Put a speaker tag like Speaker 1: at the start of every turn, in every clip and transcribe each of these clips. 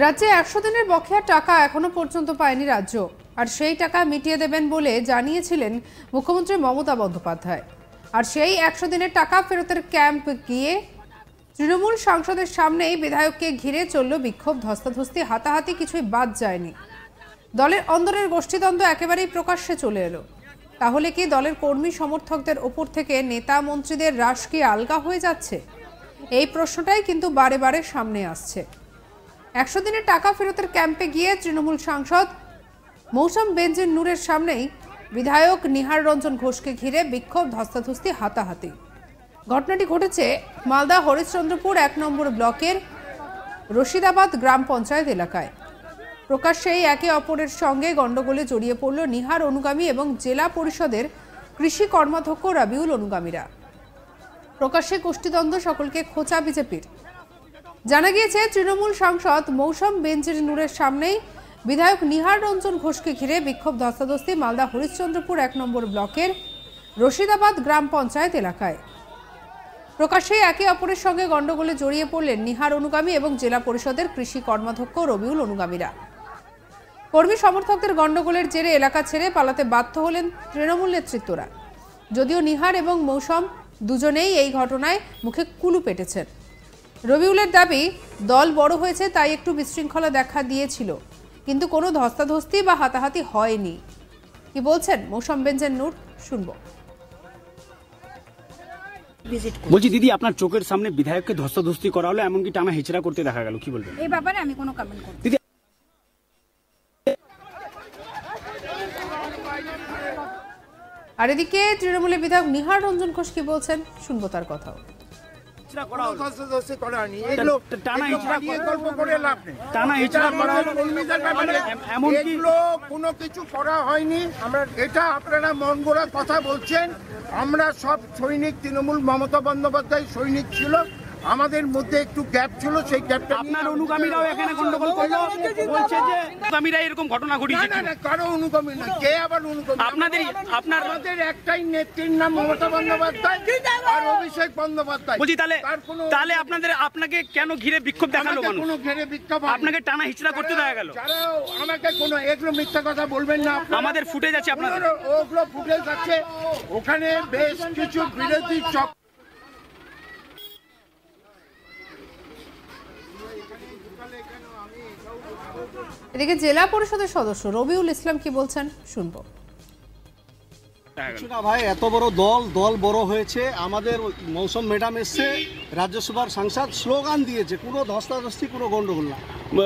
Speaker 1: রাজ্যে 100 দিনের বকেয়া টাকা এখনো পর্যন্ত পায়নি রাজ্য, আর সেই টাকা মিটিয়ে দেবেন বলে জানিয়েছিলেন মুখ্যমন্ত্রী মমতা বন্দ্যোপাধ্যায়। আর সেই 100 দিনের টাকা ফেরতের ক্যাম্প গিয়ে তৃণমূল সাংসদের সামনেই বিধায়ককে ঘিরে চলল বিক্ষোভ, ধস্তাধস্তি, হাতাহাতি কিছুই বাদ যায়নি। দলের অন্দরের গোষ্ঠীদ্বন্দ্ব একেবারেই প্রকাশ্যে চলে এলো। তাহলে কি দলের কর্মী সমর্থকদের ওপর থেকে নেতা মন্ত্রীদের রাশ কি আলগা হয়ে যাচ্ছে? এই প্রশ্নটাই কিন্তু বারে বারে সামনে আসছে। 100 দিনের টাকা ফেরতের ক্যাম্পে গিয়ে তৃণমূল সাংসদ মৌসম বেনজির নূরের সামনেই বিধায়ক নিহার রঞ্জন ঘোষকে ঘিরে বিক্ষোভ, ধস্তাধস্তি, হাতাহাতি। ঘটনাটি ঘটেছে মালদা হরিশ্চন্দ্রপুর 1 নম্বর ব্লকের রশিদাবাদ গ্রাম পঞ্চায়েত এলাকায়। প্রকাশ্যেই একে অপরের সঙ্গে গন্ডগোলে জড়িয়ে পড়ল নিহার অনুগামী এবং জেলা পরিষদের কৃষি কর্মাধ্যক্ষ রবিউল অনুগামীরা। প্রকাশ্যে গোষ্ঠীদ্বন্দ্ব, সকলকে খোঁচা বিজেপির। জানা গিয়েছে তৃণমূল সাংসদ মৌসম বেনজির নূরের সামনেই বিধায়ক নিহার রঞ্জন ঘোষকে ঘিরে বিক্ষোভ, ধস্তাধস্তি মালদা হরিশ্চন্দ্রপুর 1 নম্বর ব্লকের রশিদাবাদ গ্রাম পঞ্চায়েত এলাকায়। প্রকাশ্যে একে অপরের সঙ্গে গন্ডগোলে জড়িয়ে পড়লেন নিহার অনুগামী এবং জেলা পরিষদের কৃষি কর্মাধ্যক্ষ রবিউল অনুগামীরা। কর্মী সমর্থকদের গন্ডগোলের জেরে এলাকা ছেড়ে পালাতে বাধ্য হলেন তৃণমূল নেতৃত্বরা। যদিও নিহার এবং মৌসম দুজনেই এই ঘটনায় মুখে কুলু পেটেছেন। রবিউলের দাবি, দল বড় হয়েছে তাই একটু বিশৃঙ্খলা দেখা দিয়েছিল, কিন্তু কোনো ধস্তাধস্তি বা হাতাহাতি হয়নি। কি বলছেন মৌসম বেনজির নূর, শুনবো।
Speaker 2: বলছি দিদি, আপনার চোখের সামনে বিধায়ককে ধস্তাধস্তি করা হলো, এমনকি টানা হেঁচড়া করতে দেখা গেল, কি বলবেন
Speaker 3: এই ব্যাপারে? আমি কোনো কমেন্ট করব না দিদি।
Speaker 1: আর এদিকে তৃণমূলের বিধায়ক নিহার রঞ্জন ঘোষ কি বলছেন, শুনবো তার কথাও।
Speaker 4: কোনো কিছু করা হয়নি, এটা আপনারা মন গড়া কথা বলছেন। আমরা সব সৈনিক, তৃণমূল মমতা বন্দ্যোপাধ্যায় সৈনিক ছিল, আমাদের মধ্যে একটু গ্যাপ ছিল, সেই গ্যাপটা
Speaker 2: আপনার অনুগামীরাও এখানে গন্ডগোল করলো, বলছে যে অনুগামীরা এরকম ঘটনা ঘটিয়েছে।
Speaker 4: না না, কারো অনুগামী না, কে আবার অনুগামী? আপনাদের একটাই নেত্রীর নাম মমতা বন্দ্যোপাধ্যায় আর অভিষেক বন্দ্যোপাধ্যায়।
Speaker 2: বলছি তাহলে আপনাকে কেন ঘিরে বিক্ষোভ দেখালো?
Speaker 4: কোনো ঘিরে বিক্ষোভ,
Speaker 2: আপনাকে টানা হিচড়া করতে দেখা গেল।
Speaker 4: যারা আমাকে কোনো এগুলো মিথ্যা কথা বলবেন না,
Speaker 2: আমাদের ফুটেজ আছে, আপনাদের
Speaker 4: ওগুলো ফুটেজ আছে। ওখানে বেশ কিছু বিরোধী চক্র।
Speaker 1: এদিকে জেলা পরিষদের সদস্য রবিউল ইসলাম কি বলছেন, শুনবো।
Speaker 5: কিছু না ভাই, এত বড় দল বড় হয়েছে। আমাদের মৌসম ম্যাডাম এসছে, রাজ্যসভার সাংসদ, স্লোগান দিয়েছে, কোনো ধস্তাধস্তি, কোনো গন্ডগোল না,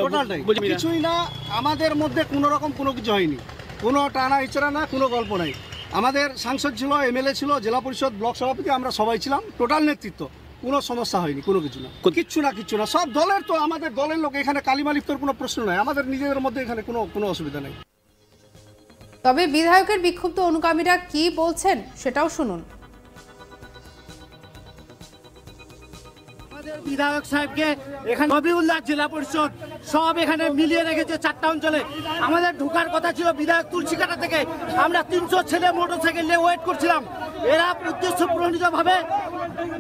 Speaker 5: টোটালটাই কিছুই না। আমাদের মধ্যে কোনো রকম কোনো কিছু হয়নি, কোনো টানা ইচড়া না, কোনো গল্প নাই। আমাদের সাংসদ ছিল, এমএলএ ছিল, জেলা পরিষদ ব্লক সভাপতি, আমরা সবাই ছিলাম, টোটাল নেতৃত্ব। কোনো সমস্যা হয়নি, কোনো কিছু না, কিচ্ছু না। সব দলের, তো আমাদের দলের লোক এখানে, কালিমালিপ্তর কোনো প্রশ্ন নাই, আমাদের নিজেদের মধ্যে এখানে কোনো অসুবিধা নেই।
Speaker 1: তবে বিধায়কের বিক্ষুব্ধ অনুগামীরা কি বলছেন সেটাও শুনুন।
Speaker 6: বিধায়ক সাহেবকে এখানে রবিউল্লাহ, জেলা পরিষদ সব এখানে মিলিয়ে রেখেছে 4টা অঞ্চলে। আমাদের ঢোকার কথা ছিল বিধায়ক তুলসীকাটা থেকে, আমরা 300 ছেলে মোটরসাইকেল নিয়ে ওয়েট করছিলাম। এরা উদ্দেশ্য প্রণীতভাবে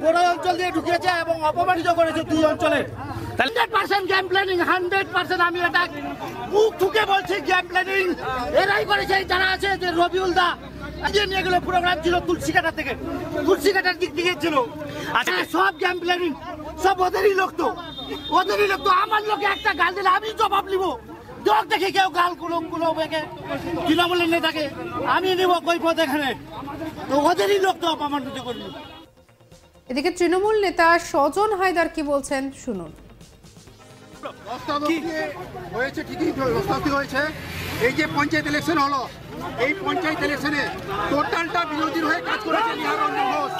Speaker 6: বড় অঞ্চল দিয়ে ঢুকিয়েছে এবং অপমানিত করেছে 2 অঞ্চলে। 100% গেম প্ল্যানিং, 100% আমি এটা বুক ঠুকে বলছি, গেম প্ল্যানিং এরাই করেছে, যারা আছে যে রবিউল দা নিয়ে গেল প্রোগ্রাম ছিল তুলসীকাটা থেকে, তুলসীকাটার দিক দিয়ে ছিল। আচ্ছা, সব গেম প্ল্যানিং, সব ওদেরই লোক তো। আমার লোকে একটা গাল দিলে আমি জবাব নিব। দোক দেখে কেউ গাল কোনো তৃণমূলের নেতাকে আমি নিব কৈফত এখানে, তো ওদেরই লোক তো অপমানিত করলো।
Speaker 1: এদিকে তৃণমূল নেতা সজন হায়দার কি বলছেন, শুনুন।
Speaker 4: হয়েছে ঠিকই, হয়েছে। এই যে পঞ্চায়েত ইলেকশন হলো, এই পঞ্চায়েত ইলেকশনে টোটালটা বিরোধীর হয়ে কাজ করেছে নিহার রঞ্জন ঘোষ।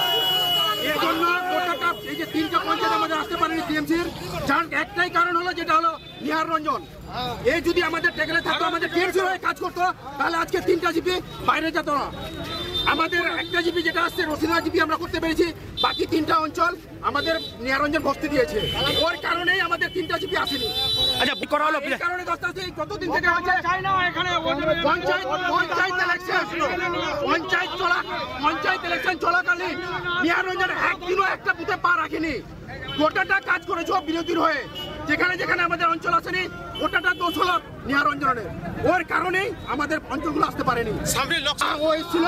Speaker 4: এই জন্য টোটালটা এই যে 3টা পঞ্চায়েত আমাদের আসতে পারেনি টিএমসির, যার একটাই কারণ হলো যেটা হলো নিহার রঞ্জন। এই যদি আমাদের টেকলে থাকতো, আমাদের টিএমসির হয়ে কাজ করতো, তাহলে আজকে 3টা জিপি বাইরে যেত না। আমাদের একটা জিপি যেটা আসছে রসিদা জিপি আমরা করতে পেরেছি, বাকি 3টা অঞ্চল আমাদের নিহারঞ্জন বস্তি দিয়েছে। ওর কারণেই আমাদের 3টা জিপি আসেনি।
Speaker 2: আচ্ছা করা হলো
Speaker 4: এই কারণে কতদিন থেকে হচ্ছে পঞ্চায়েত ইলেকশন চলাকালীন নিহারঞ্জন একদিনও একটা বুথে পা রাখেনি। গোটাটা কাজ করেছে বিরোধীর হয়ে, যেখানে যেখানে আমাদের অঞ্চল আসেনি গোটাটা দোষ হলো নিহারঞ্জনের। ওর কারণেই আমাদের অঞ্চলগুলো আসতে পারেনি। ও এসেছিল,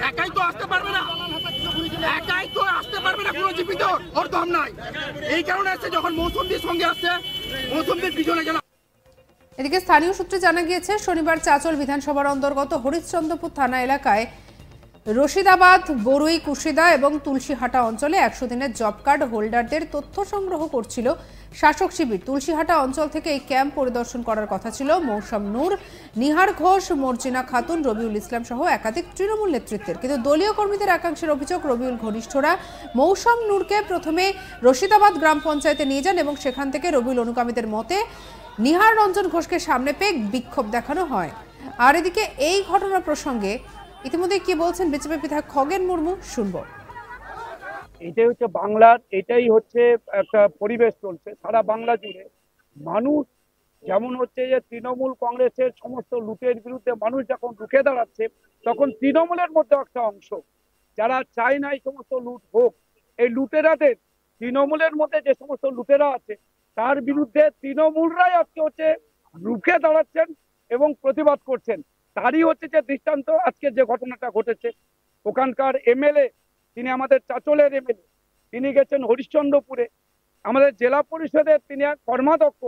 Speaker 4: একাই তো আসতে পারবে না, একাই তো আসতে পারবে না কোনো জিপি, তো ওর দম নাই। এই কারণে আসছে, যখন মৌসুমীর সঙ্গে আসছে, মৌসুমীর পিছনে গেল।
Speaker 1: এদিকে স্থানীয় সূত্রে জানা গিয়েছে শনিবার চাঁচল বিধানসভার অন্তর্গত হরিশ্চন্দ্রপুর থানা এলাকায় রশিদাবাদ, বরুই, কুশিদা এবং তুলসীহাটা অঞ্চলে 100 দিনের জব কার্ড হোল্ডারদের তথ্য সংগ্রহ করছিল শাসক শিবির। তুলসীহাটা অঞ্চল থেকে এই ক্যাম্প পরিদর্শন করার কথা ছিল মৌসম নূর, নিহার ঘোষ, মর্জিনা খাতুন, রবিউল ইসলাম সহ একাধিক তৃণমূল নেতৃত্বের। কিন্তু দলীয় কর্মীদের একাংশের অভিযোগ, রবিউল ঘনিষ্ঠরা মৌসম নূরকে প্রথমে রশিদাবাদ গ্রাম পঞ্চায়েতে নিয়ে যান এবং সেখান থেকে রবিউল অনুগামীদের মতে নিহার রঞ্জন ঘোষকে সামনে পেয়ে বিক্ষোভ দেখানো হয়। আর এদিকে এই ঘটনা প্রসঙ্গে ইতিমধ্যে কি বলছেন বিজেপি বিধায়ক খগেন মুর্মু, শুনবো।
Speaker 3: এটাই হচ্ছে বাংলার, এটাই হচ্ছে একটা পরিবেশ চলছে সারা বাংলা জুড়ে। মানুষ যেমন হচ্ছে যে তৃণমূল কংগ্রেসের সমস্ত লুটের বিরুদ্ধে মানুষ যখন রুখে দাঁড়াচ্ছে, তখন তৃণমূলের মধ্যে একটা অংশ যারা চায় না এই সমস্ত লুট হোক, এই লুটেরাদের তৃণমূলের মধ্যে যে সমস্ত লুটেরা আছে তার বিরুদ্ধে তৃণমূলরাই আজকে হচ্ছে রুখে দাঁড়াচ্ছেন এবং প্রতিবাদ করছেন। তারই হচ্ছে যে দৃষ্টান্ত আজকে যে ঘটনাটা ঘটেছে। ওখানকার এমএলএ, তিনি আমাদের চাঁচলের এমএলএ, তিনি গেছেন হরিশ্চন্দ্রপুরে। আমাদের জেলা পরিষদের তিনি এক কর্মাধ্যক্ষ,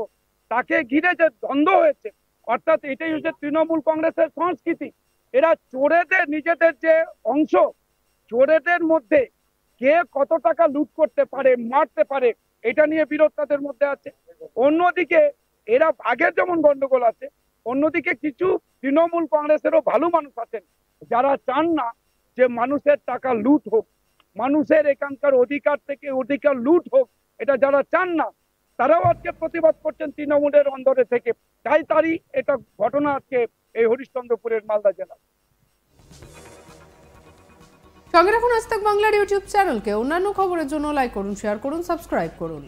Speaker 3: তাকে ঘিরে যে দ্বন্দ্ব হয়েছে, অর্থাৎ এটাই হচ্ছে তৃণমূল কংগ্রেসের সংস্কৃতি। এরা চোরেদের নিজেদের যে অংশ, চোরেদের মধ্যে কে কত টাকা লুট করতে পারে, মারতে পারে, এটা নিয়ে বিরোধ তাদের মধ্যে আছে। অন্যদিকে এরা আগের যেমন গন্ডগোল আছে, অন্যদিকে কিছু তৃণমূল কংগ্রেসেরও ভালো মানুষ আছেন যারা চান না যে মানুষের টাকা লুট হোক, মানুষের এখানকার অধিকার থেকে অধিকার লুট হোক, এটা যারা চান না তারাও আজকে প্রতিবাদ করছেন তৃণমূলের অন্দরে থেকে। তারই এটা ঘটনা আজকে এই হরিশ্চন্দ্রপুরের মালদা জেলা।
Speaker 1: সঙ্গে রাখুন আজ তাক বাংলার ইউটিউব চ্যানেলকে। অন্যান্য খবরের জন্য লাইক করুন, শেয়ার করুন, সাবস্ক্রাইব করুন।